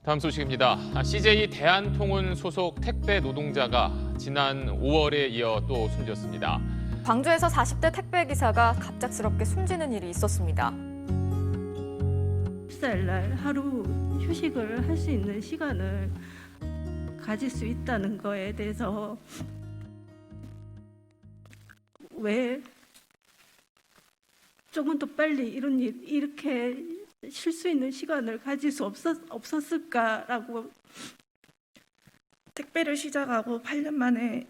다음 소식입니다. CJ 대한통운 소속 택배 노동자가 지난 5월에 이어 또 숨졌습니다. 광주에서 40대 택배 기사가 갑작스럽게 숨지는 일이 있었습니다. 14일 날 하루 휴식을 할 수 있는 시간을 가질 수 있다는 거에 대해서 왜 조금 더 빨리 이런 일, 이렇게 쉴 수 있는 시간을 가질 수 없었을까라고. 택배를 시작하고 8년 만에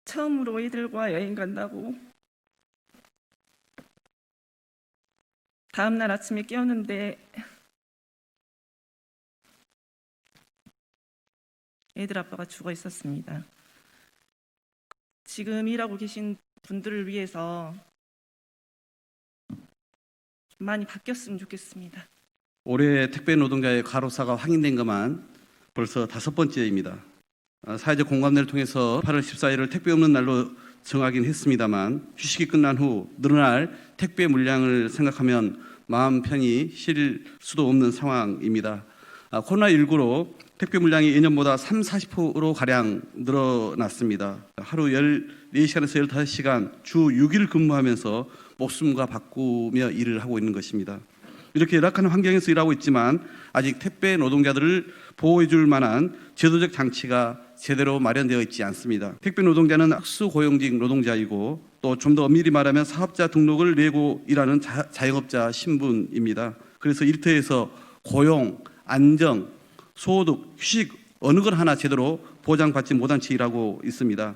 처음으로 이들과 여행 간다고. 다음 날 아침에 깨웠는데 애들 아빠가 죽어 있었습니다. 지금 일하고 계신 분들을 위해서 많이 바뀌었으면 좋겠습니다. 올해 택배 노동자의 과로사가 확인된 것만 벌써 5번째입니다. 사회적 공감대를 통해서 8월 14일을 택배 없는 날로 정하긴 했습니다만 휴식이 끝난 후 늘어날 택배 물량을 생각하면 마음 편히 쉴 수도 없는 상황입니다. 코로나19로 택배 물량이 예년보다 40~40%가량 늘어났습니다. 하루 14시간에서 15시간 주 6일 근무하면서 목숨과 바꾸며 일을 하고 있는 것입니다. 이렇게 열악한 환경에서 일하고 있지만 아직 택배 노동자들을 보호해 줄 만한 제도적 장치가 제대로 마련되어 있지 않습니다. 택배 노동자는 특수고용직 노동자이고 또 좀 더 엄밀히 말하면 사업자 등록을 내고 일하는 자영업자 신분입니다. 그래서 일터에서 고용, 안정, 소득, 휴식 어느 걸 하나 제대로 보장받지 못한 채 일하고 있습니다.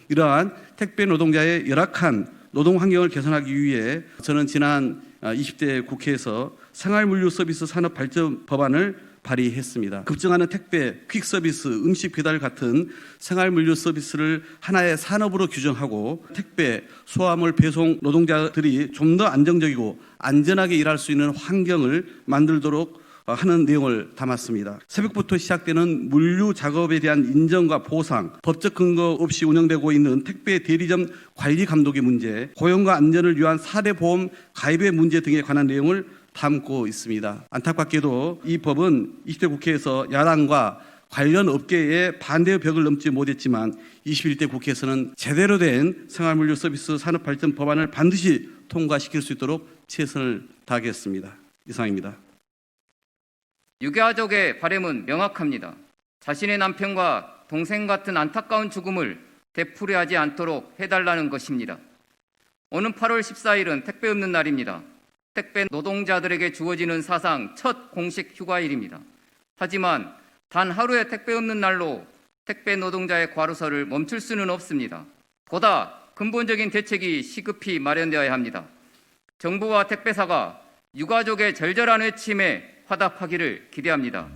이러한 택배 노동자의 열악한 노동 환경을 개선하기 위해 저는 지난 20대 국회에서 생활물류 서비스 산업 발전 법안을 발의했습니다. 급증하는 택배, 퀵 서비스, 음식 배달 같은 생활물류 서비스를 하나의 산업으로 규정하고 택배, 소화물 배송 노동자들이 좀 더 안정적이고 안전하게 일할 수 있는 환경을 만들도록 하는 내용을 담았습니다. 새벽부터 시작되는 물류 작업에 대한 인정과 보상, 법적 근거 없이 운영되고 있는 택배 대리점 관리 감독의 문제, 고용과 안전을 위한 4대 보험 가입의 문제 등에 관한 내용을 담고 있습니다. 안타깝게도 이 법은 20대 국회에서 야당과 관련 업계의 반대의 벽을 넘지 못했지만 21대 국회에서는 제대로 된 생활물류 서비스 산업 발전 법안을 반드시 통과시킬 수 있도록 최선을 다하겠습니다. 이상입니다. 유가족의 바람은 명확합니다. 자신의 남편과 동생 같은 안타까운 죽음을 되풀이하지 않도록 해달라는 것입니다. 오는 8월 14일은 택배 없는 날입니다. 택배 노동자들에게 주어지는 사상 첫 공식 휴가일입니다. 하지만 단 하루의 택배 없는 날로 택배 노동자의 과로사를 멈출 수는 없습니다. 보다 근본적인 대책이 시급히 마련되어야 합니다. 정부와 택배사가 유가족의 절절한 외침에 화답하기를 기대합니다.